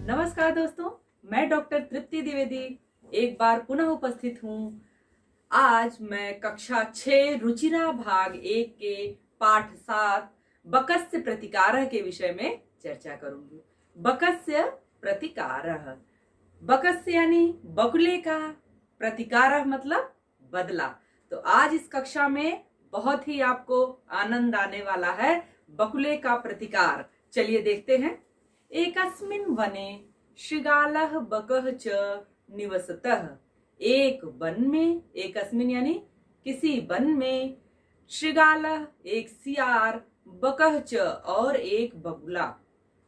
नमस्कार दोस्तों, मैं डॉक्टर तृप्ति द्विवेदी एक बार पुनः उपस्थित हूँ। आज मैं कक्षा 6 रुचिरा भाग 1 के पाठ 7 बकस्य प्रतिकारः के विषय में चर्चा करूंगी। बकस्य प्रतिकारः, बकस्य यानी बगुले का, प्रतिकारः मतलब बदला। तो आज इस कक्षा में बहुत ही आपको आनंद आने वाला है। बगुले का प्रतिकार चलिए देखते हैं। एकस्मिन् वने शृगालः बकः च निवसतः। एक वन में, एकस्मिन् यानी किसी वन में, शृगालः एक सियार, बकः च और एक बगुला,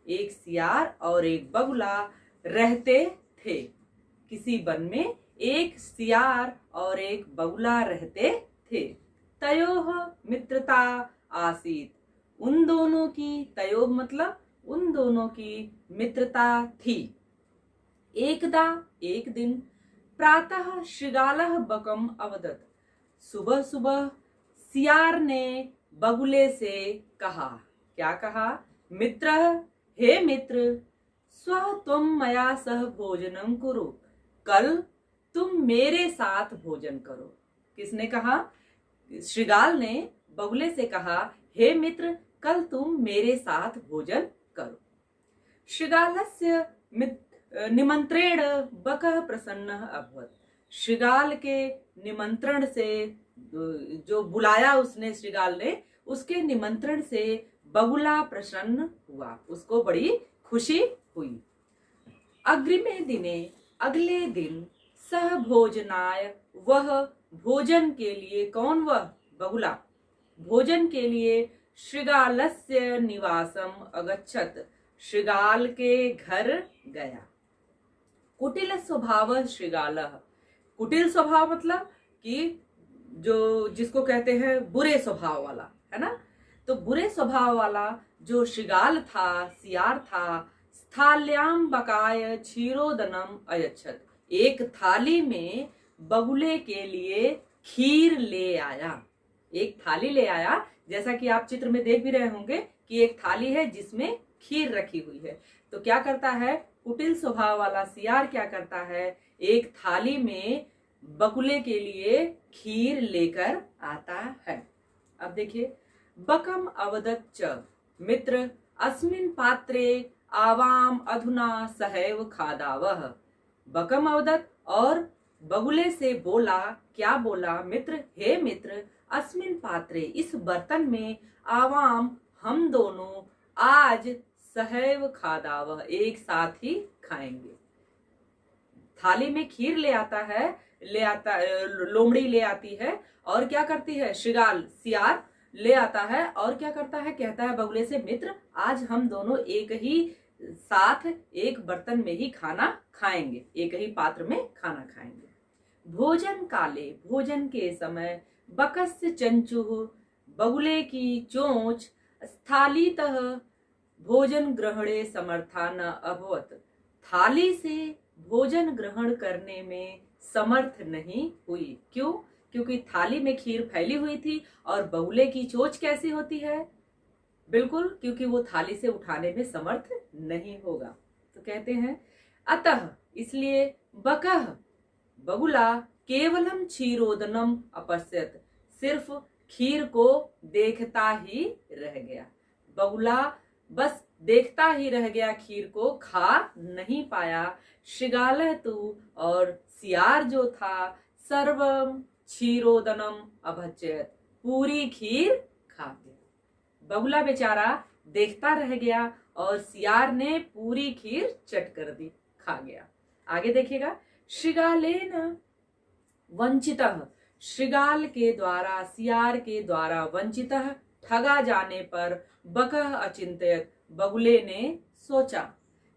एक सियार और एक बगुला रहते थे। किसी वन में एक सियार और एक बगुला रहते थे। तयोः मित्रता आसीत्। उन दोनों की, तयोः मतलब उन दोनों की मित्रता थी। एकदा एक दिन प्रातः शृगालः बकम् अवदत्। सुबह सुबह सियार ने बगुले से कहा। क्या कहा? मित्रः, हे मित्र, स्वः त्वं मया सह भोजनं कुरु। कल तुम मेरे साथ भोजन करो। किसने कहा? शृगाल ने बगुले से कहा, हे मित्र, कल तुम मेरे साथ भोजन करो। शृगालस्य निमंत्रेण बकः प्रसन्नः अभवत्। शृगाल के निमंत्रण से, जो बुलाया उसने शृगाल ने, उसके निमंत्रण से बगुला प्रसन्न हुआ, उसको बड़ी खुशी हुई। अग्रिमे दिने, अगले दिन, सह भोजनाय, वह भोजन के लिए, कौन वह? बगुला भोजन के लिए शृगालस्य निवासम अगच्छत्। शृगाल के घर गया। कुटिल स्वभाव शृगालः। कुटिल स्वभाव मतलब कि जो जिसको कहते हैं बुरे स्वभाव वाला, है ना। तो बुरे स्वभाव वाला जो शृगाल था, सियार था, स्थाल्याम बकाय क्षीरोदनम अयच्छत्। एक थाली में बगुले के लिए खीर ले आया। एक थाली ले आया, जैसा कि आप चित्र में देख भी रहे होंगे कि एक थाली है जिसमें खीर रखी हुई है। तो क्या करता है कुटिल स्वभाव वाला सियार, क्या करता है, एक थाली में बगुले के लिए खीर लेकर आता है। अब देखिए, बकम अवदत् च मित्र अस्मिन् पात्रे आवाम अधुना सहैव खादावः। बकम अवदत्, और बगुले से बोला। क्या बोला? मित्र, हे मित्र, अस्मिन् पात्रे, इस बर्तन में, आवाम, हम दोनों, आज सहैव खादावः, एक साथ ही खाएंगे। थाली में खीर ले आता है, लोमड़ी ले आती है, और क्या करती है? शृगाल, सियार ले आता है, और क्या करता है? कहता है बगुले से, मित्र, आज हम दोनों एक ही साथ एक बर्तन में ही खाना खाएंगे, एक ही पात्र में खाना खाएंगे। भोजन काले, भोजन के समय, बकस्य चंचुः, बगुले की चोंच, स्थालीतः भोजन ग्रहणे समर्था न अभवत्। थाली से भोजन ग्रहण करने में समर्थ नहीं हुई। क्यों? क्योंकि थाली में खीर फैली हुई थी, और बगुले की चोंच कैसी होती है? बिल्कुल, क्योंकि वो थाली से उठाने में समर्थ नहीं होगा। तो कहते हैं अतः, इसलिए, बकः, बगुला, केवलम क्षीरोदनम अपश्यत, सिर्फ खीर को देखता ही रह गया। बगुला बस देखता ही रह गया, खीर को खा नहीं पाया। शृगालः तु, और सियार जो था, सर्वम क्षीरोदनम अभच्यत, पूरी खीर खा गया। बगुला बेचारा देखता रह गया, और सियार ने पूरी खीर चट कर दी, खा गया। आगे देखिएगा, शृगालेन वंचितः, शृगाल के द्वारा, सियार के द्वारा, वंचितः, ठगा जाने पर, बकः अचिंत्यत, बगुले ने सोचा,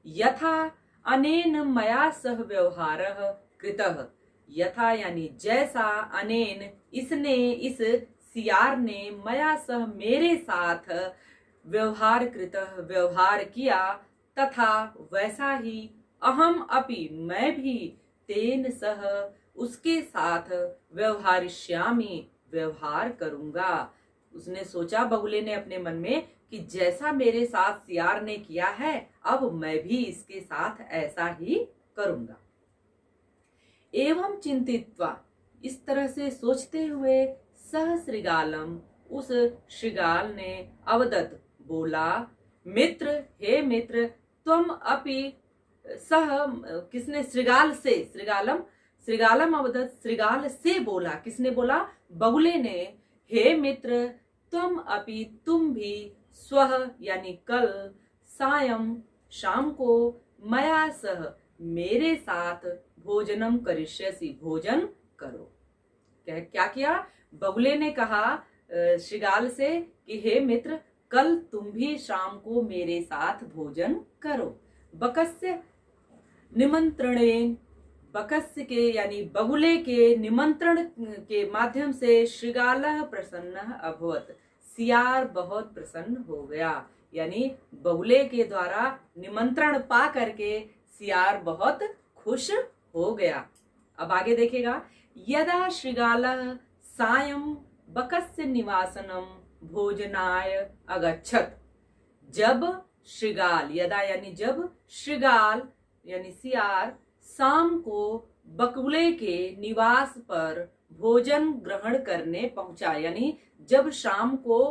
यथा अनेन मया सह व्यवहारः कृतः। यथा यानी जैसा, अनेन इसने, इस सियार ने, मया सह मेरे साथ, व्यवहार कृतः व्यवहार किया, तथा वैसा ही, अहम अपि मैं भी, तेन सह उसके साथ, व्यवहारिष्यामि व्यवहार करूंगा। उसने सोचा, बगुले ने अपने मन में, कि जैसा मेरे साथ सियार ने किया है अब मैं भी इसके साथ ऐसा ही करूंगा। एवं चिंतित्वा, इस तरह से सोचते हुए, सह श्रृगालम, उस श्रृगाल ने अवदत, बोला, मित्र, हे मित्र, त्वम अपि सह, किसने, श्रृगाल से, श्रृगालम अवदत, श्रृगाल से बोला, किसने बोला, बगुले ने, हे मित्र, त्वम अपि, तुम भी, स्वह यानी कल, सायं शाम को, मया सह मेरे साथ, भोजनम करिष्यसि भोजन करो। क्या किया, बगुले ने कहा श्रृगाल से कि हे मित्र, कल तुम भी शाम को मेरे साथ भोजन करो। बकस्य निमंत्रणेन, बकस्य के यानी बगुले के निमंत्रण के माध्यम से श्रृगालः प्रसन्नः अभवत्, सियार बहुत प्रसन्न हो गया। यानी बगुले के द्वारा निमंत्रण पा करके सियार बहुत खुश हो गया। अब आगे देखेगा, यदा श्रृगालः सायं बकस्य निवासनम भोजनाय अगच्छत, जब श्रृगाल, यदा यानी जब, श्रृगाल यानी सियार शाम को बगुले के निवास पर भोजन ग्रहण करने पहुंचा, यानी जब शाम को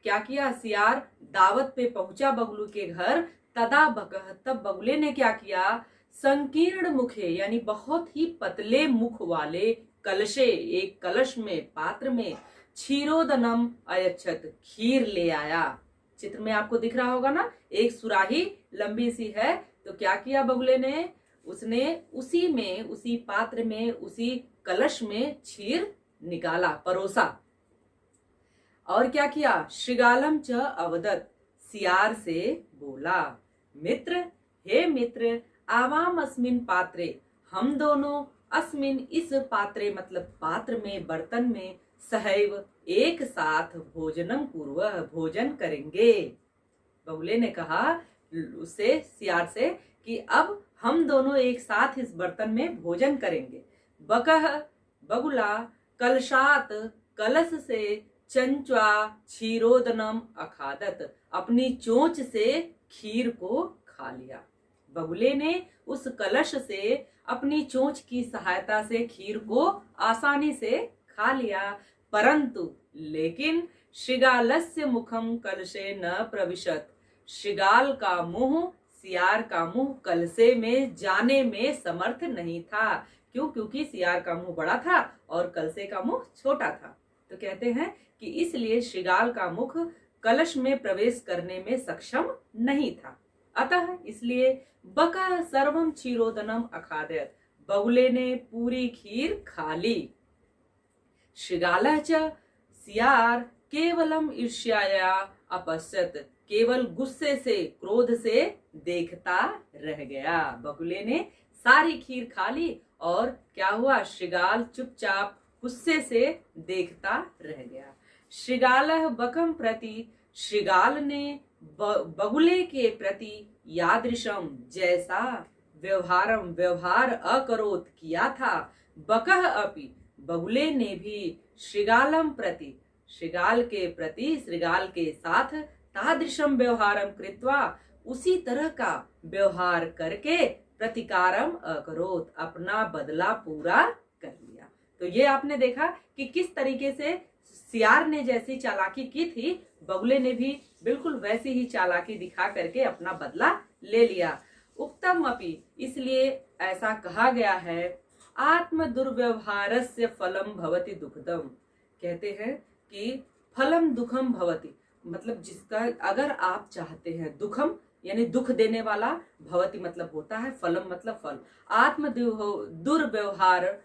क्या किया, सियार दावत पे पहुंचा बगुले के घर, तदा बकह, तब बगुले ने क्या किया, संकीर्ण मुखे यानी बहुत ही पतले मुख वाले कलशे, एक कलश में, पात्र में, क्षीरोदनम अयच्छत, खीर ले आया। चित्र में आपको दिख रहा होगा ना, एक सुराही लंबी सी है, तो क्या किया बगुले ने, उसने उसी में, उसी पात्र में, उसी कलश में क्षीर निकाला, परोसा। और क्या किया, श्रृगालम च अवदत, सियार से बोला, मित्र, हे मित्र, आवाम अस्मिन पात्रे, हम दोनों, अस्मिन इस पात्रे मतलब पात्र में, बर्तन में, सहैव एक साथ, भोजनम कुर्वः भोजन करेंगे। बगुले ने कहा उससे, सियार से, कि अब हम दोनों एक साथ इस बर्तन में भोजन करेंगे। बकह, बगुला, कलशात, कलश से, चंच्वा क्षीरोदनम अखादत, अपनी चोंच से खीर को खा लिया। बगुले ने उस कलश से अपनी चोंच की सहायता से खीर को आसानी से खा लिया, परंतु लेकिन श्रृगालस्य मुखम कलशे न प्रविशत, श्रृगाल का मुंह, सियार का मुंह कलशे में जाने में समर्थ नहीं था। क्यों? क्योंकि सियार का मुंह बड़ा था और कलशे का मुंह छोटा था। तो कहते हैं कि इसलिए श्रृगाल का मुख कलश में प्रवेश करने में सक्षम नहीं था। अतः इसलिए बका सर्वम क्षीरोदनम अखादयत, बगुले ने पूरी खीर खा ली। श्रृगालः च, सियार, केवलम ईर्ष्याया अपश्यत, केवल गुस्से से, क्रोध से देखता रह गया। बगुले ने सारी खीर खा ली और क्या हुआ, श्रृगाल चुपचाप गुस्से से देखता रह गया। श्रृगालः बकम प्रति, श्रृगाल ने बगुले के प्रति यादृशम, जैसा व्यवहार अकरोत किया था, बकह अपि, बगुले ने भी श्रृगालम प्रति, श्रृगाल के प्रति, श्रृगाल के साथ, तादृशम व्यवहारम कृत्वा, उसी तरह का व्यवहार करके, प्रतिकारम अकरोत, अपना बदला पूरा कर लिया। तो ये आपने देखा कि किस तरीके से सियार ने जैसी चालाकी की थी, बगुले ने भी बिल्कुल वैसी ही चालाकी दिखा करके अपना बदला ले लिया। उक्तम अपि, इसलिए ऐसा कहा गया है, आत्म दुर्व्यवहारस्य फलम भवति दुखदम, कहते हैं कि फलम दुखम भवति, मतलब जिसका अगर आप चाहते हैं, दुखम यानी दुख देने वाला, भवति मतलब होता है, फलम मतलब फल। आत्म दुर्व्यवहार,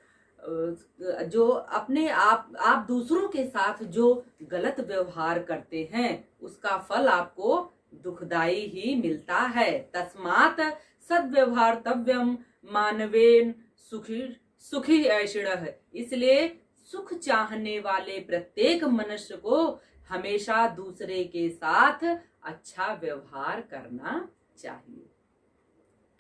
जो अपने आप दूसरों के साथ जो गलत व्यवहार करते हैं, उसका फल आपको दुखदाई ही मिलता है। तस्मात् सद्व्यवहार तव्यम मानवेन सुखी ऐषिणः, इसलिए सुख चाहने वाले प्रत्येक मनुष्य को हमेशा दूसरे के साथ अच्छा व्यवहार करना चाहिए।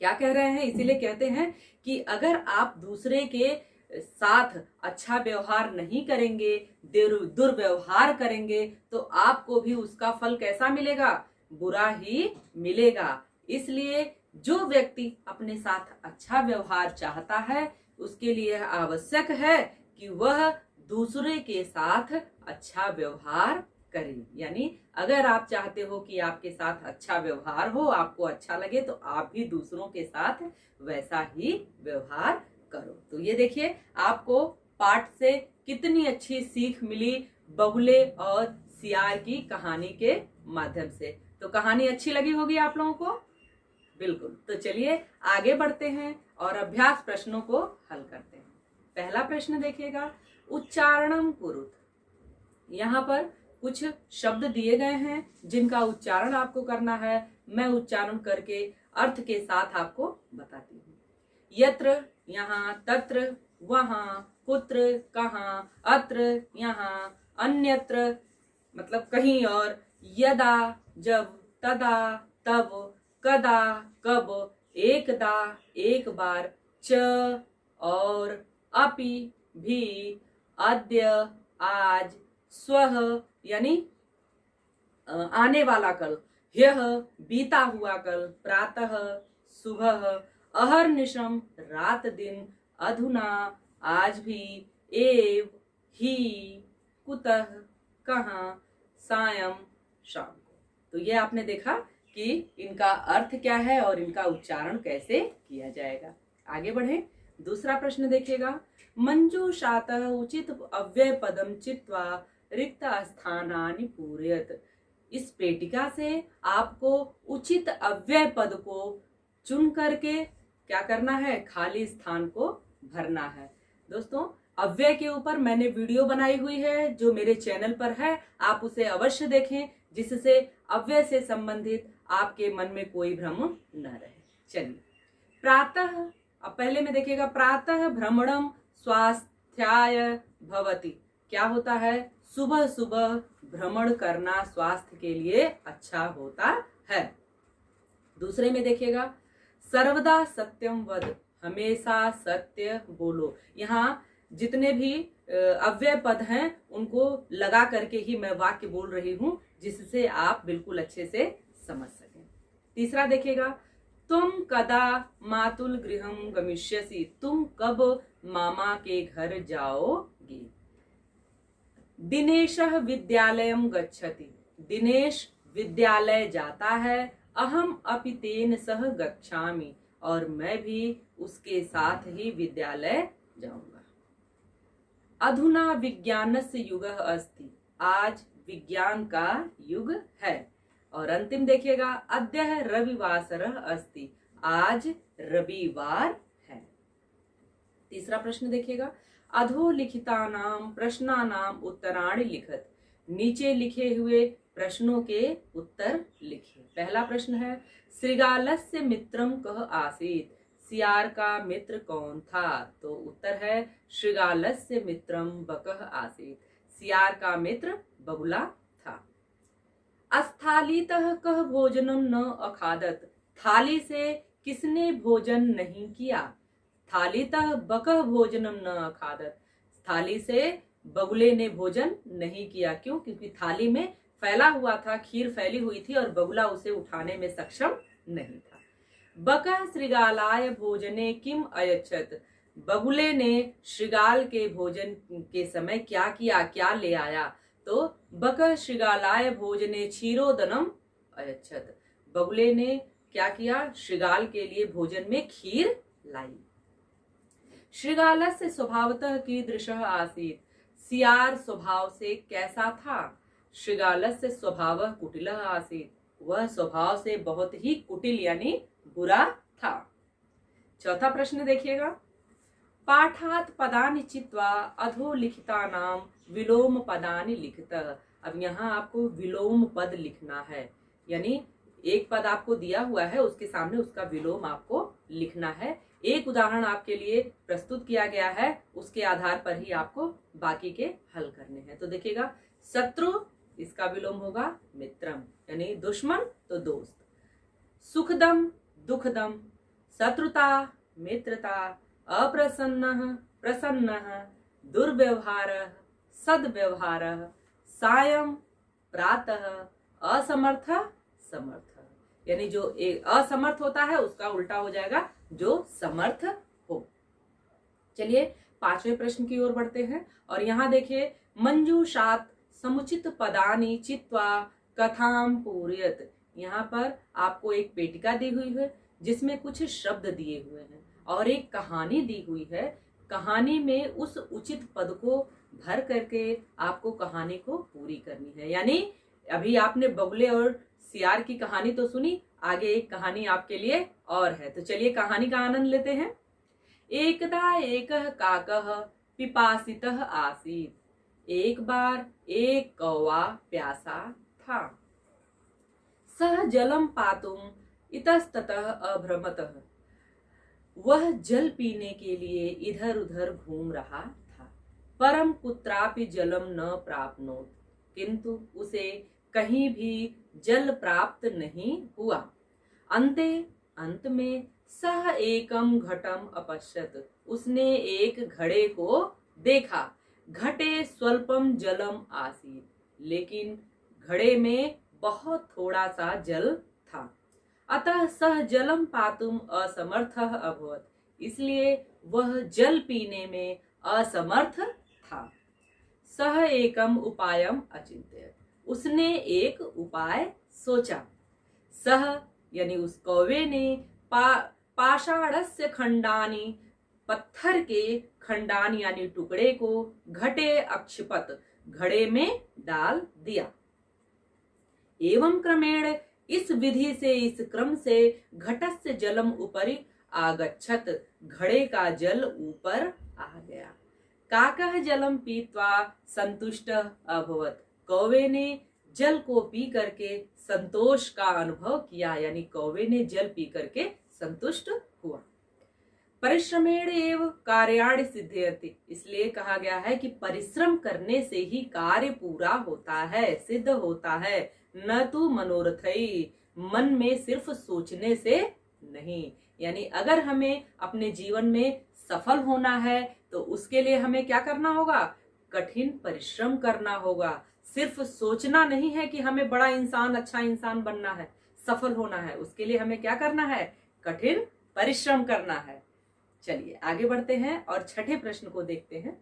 क्या कह रहे हैं? इसीलिए कहते हैं कि अगर आप दूसरे के साथ अच्छा व्यवहार नहीं करेंगे, दुर्व्यवहार करेंगे, तो आपको भी उसका फल कैसा मिलेगा? बुरा ही मिलेगा। इसलिए जो व्यक्ति अपने साथ अच्छा व्यवहार चाहता है उसके लिए आवश्यक है कि वह दूसरे के साथ अच्छा व्यवहार करें। यानी अगर आप चाहते हो कि आपके साथ अच्छा व्यवहार हो, आपको अच्छा लगे, तो आप भी दूसरों के साथ वैसा ही व्यवहार करो। तो ये देखिए आपको पाठ से कितनी अच्छी सीख मिली बगुले और सियार की कहानी के माध्यम से। तो कहानी अच्छी लगी होगी आप लोगों को? बिल्कुल। तो चलिए आगे बढ़ते हैं और अभ्यास प्रश्नों को हल करते हैं। पहला प्रश्न देखिएगा, उच्चारणम कुरुत। यहाँ पर कुछ शब्द दिए गए हैं जिनका उच्चारण आपको करना है। मैं उच्चारण करके अर्थ के साथ आपको बताती हूँ। यत्र यहाँ, तत्र वहाँ, कुत्र कहाँ, अत्र यहाँ, अन्यत्र मतलब कहीं और, यदा जब, तदा तब, कदा कब, एकदा एक बार, च और, अपि भी, अद्य आज, स्वः यानी आने वाला कल, ह्यः बीता हुआ कल, प्रातः सुबह, अहर्निशम रात दिन, अधुना आज भी, एव ही, कुतः कहाँ, सायं शाम को। तो ये आपने देखा कि इनका अर्थ क्या है और इनका उच्चारण कैसे किया जाएगा। आगे बढ़े। दूसरा प्रश्न देखिएगा, मंजूषातः उचित अव्यय पदम चित्वा रिक्त स्थानानि पूरयत। इस पेटिका से आपको उचित अव्यय पद को चुन करके क्या करना है, खाली स्थान को भरना है। दोस्तों अव्यय के ऊपर मैंने वीडियो बनाई हुई है जो मेरे चैनल पर है, आप उसे अवश्य देखें जिससे अव्यय से संबंधित आपके मन में कोई भ्रम न रहे। चलिए, प्रातः, अब पहले में देखिएगा, प्रातः भ्रमणम स्वास्थ्याय भवति। क्या होता है? सुबह सुबह भ्रमण करना स्वास्थ्य के लिए अच्छा होता है। दूसरे में देखिएगा, सर्वदा सत्यम वद, हमेशा सत्य बोलो। यहाँ जितने भी अव्यय पद हैं उनको लगा करके ही मैं वाक्य बोल रही हूं जिससे आप बिल्कुल अच्छे से समझ सकें। तीसरा देखिएगा, तुम कदा मातुल गृहम गमिष्यसि। तुम कब मामा के घर जाओगी। दिनेशः विद्यालयम गच्छति। दिनेश विद्यालय जाता है। अहम अपि तेन सह गच्छामि, और मैं भी उसके साथ ही विद्यालय जाऊंगा। अधुना विज्ञानस्य युगः अस्ति। आज विज्ञान का युग है। और अंतिम देखिएगा, अद्यः रविवासरः अस्ति। आज रविवार है। तीसरा प्रश्न देखिएगा, अधोलिखितानां प्रश्नानां उत्तराणि लिखत। नीचे लिखे हुए प्रश्नों के उत्तर लिखिए। पहला प्रश्न है, श्रृगालस्य मित्रम कः आसीत्। सियार का मित्र कौन था? तो उत्तर है, श्रृगालस्य मित्रम बकः आसीत्। सियार का मित्र बगुला था। अस्थालीतः कः भोजनम न अखादत। थाली से किसने भोजन नहीं किया। थालीतः बकः भोजनम न अखादत। थाली से बगुले ने भोजन नहीं किया। क्यों? क्योंकि थाली में फैला हुआ था, खीर फैली हुई थी और बगुला उसे उठाने में सक्षम नहीं था। बकः श्रृगालाय भोजने किम अयच्छत। बगुले ने श्रृगाल के भोजन के समय क्या किया, क्या ले आया? तो बकः श्रृगालाय भोजने क्षीरोदनम अयच्छत। बगुले ने क्या किया? श्रृगाल के लिए भोजन में खीर लाई। श्रृगालस्य स्वभावतः कीदृशः आसीत्। सियार स्वभाव से कैसा था? श्रृगालस्य स्वभावः कुटिलः आसीत्। वह स्वभाव से बहुत ही कुटिल यानी बुरा था। चौथा प्रश्न देखिएगा, पाठात् पदानि चित्वा अधोलिखितानां विलोम पदानि लिखतः। अब यहाँ आपको विलोम पद लिखना है, यानी एक पद आपको दिया हुआ है उसके सामने उसका विलोम आपको लिखना है। एक उदाहरण आपके लिए प्रस्तुत किया गया है, उसके आधार पर ही आपको बाकी के हल करने हैं। तो देखिएगा, शत्रु इसका विलोम होगा मित्रम, यानी दुश्मन तो दोस्त। सुखदम दुखदम, शत्रुता मित्रता, अप्रसन्नः प्रसन्नः, दुर्व्यवहारः सद्व्यवहारः, सायं प्रातः, असमर्थः असमर्थ। यानी जो असमर्थ होता है उसका उल्टा हो जाएगा जो समर्थ हो। चलिए 5वें प्रश्न की ओर बढ़ते हैं और यहाँ देखिए, मंजूषात समुचित पदानि चित्वा कथाम पूरयत। यहाँ पर आपको एक पेटिका दी हुई है जिसमें कुछ शब्द दिए हुए हैं और एक कहानी दी हुई है। कहानी में उस उचित पद को भर करके आपको कहानी को पूरी करनी है। यानी अभी आपने बगुले और सियार की कहानी तो सुनी, आगे एक कहानी आपके लिए और है। तो चलिए कहानी का आनंद लेते हैं। एकदा एकः काकः पिपासितः आसीत्। एक बार एक कौवा प्यासा था। सः जलम पातुम इतस्ततः अभ्रमतः। वह जल पीने के लिए इधर उधर घूम रहा था, परम कुत्रापि जलम न प्राप्नोत। किंतु उसे कहीं भी जल प्राप्त नहीं हुआ। अंत में सह एकम घटम अपश्यत। उसने एक घड़े को देखा। घटे स्वल्पम जलम आसीत। लेकिन घड़े में बहुत थोड़ा सा जल था। अतः सह जलम पातुम असमर्थः अभवत्। इसलिए वह जल पीने में असमर्थ था। सह एकम उपायम अचिंत्यत। उसने एक उपाय सोचा। सह यानी उस कौवे ने पाषाणस्य खंडानि, पत्थर के खंडान यानी टुकड़े को घटे अक्षिपत, घड़े में डाल दिया। एवं क्रमेण, इस विधि से, इस क्रम से घटस्य जलम उपरि आगच्छत। घड़े का जल ऊपर आ गया। काकः जलम पीत्वा संतुष्टः अभवत्। कौवे ने जल को पी करके संतोष का अनुभव किया। यानी कौवे ने जल पी करके संतुष्ट हुआ। परिश्रमेण एव कार्याणि सिद्ध्यति। इसलिए कहा गया है कि परिश्रम करने से ही कार्य पूरा होता है, सिद्ध होता है, न तो मनोरथई, मन में सिर्फ सोचने से नहीं। यानी अगर हमें अपने जीवन में सफल होना है तो उसके लिए हमें क्या करना होगा? कठिन परिश्रम करना होगा। सिर्फ सोचना नहीं है कि हमें बड़ा इंसान, अच्छा इंसान बनना है, सफल होना है। उसके लिए हमें क्या करना है? कठिन परिश्रम करना है। चलिए आगे बढ़ते हैं और 6ठे प्रश्न को देखते हैं।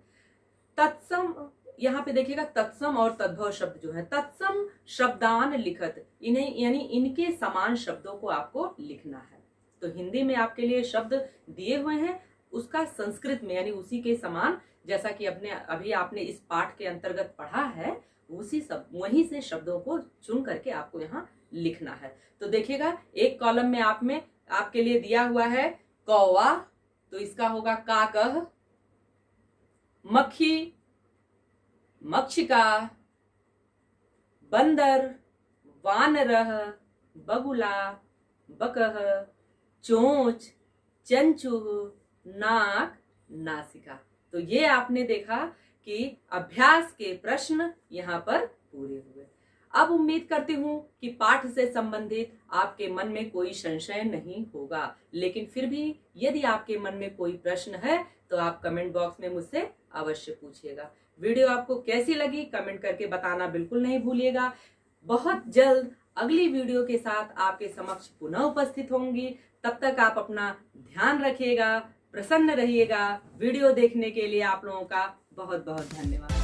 तत्सम, यहाँ पे देखिएगा तत्सम और तद्भव शब्द जो है, तत्सम शब्दान लिखत, इन्हें यानी इनके समान शब्दों को आपको लिखना है। तो हिंदी में आपके लिए शब्द दिए हुए हैं, उसका संस्कृत में यानी उसी के समान, जैसा कि अभी आपने इस पाठ के अंतर्गत पढ़ा है, वहीं से शब्दों को चुन करके आपको यहाँ लिखना है। तो देखिएगा एक कॉलम में आपके लिए दिया हुआ है कौवा, तो इसका होगा काकः। मक्खी, मक्षिका, बंदर, वानरः, बगुला, बकः, चोंच, चंचू, नाक, नासिका। तो ये आपने देखा कि अभ्यास के प्रश्न यहाँ पर पूरे हुए। अब उम्मीद करती हूँ कि पाठ से संबंधित आपके मन में कोई संशय नहीं होगा, लेकिन फिर भी यदि आपके मन में कोई प्रश्न है तो आप कमेंट बॉक्स में मुझसे अवश्य पूछिएगा। वीडियो आपको कैसी लगी कमेंट करके बताना बिल्कुल नहीं भूलिएगा। बहुत जल्द अगली वीडियो के साथ आपके समक्ष पुनः उपस्थित होंगी। तब तक आप अपना ध्यान रखिएगा, प्रसन्न रहिएगा। वीडियो देखने के लिए आप लोगों का बहुत बहुत धन्यवाद।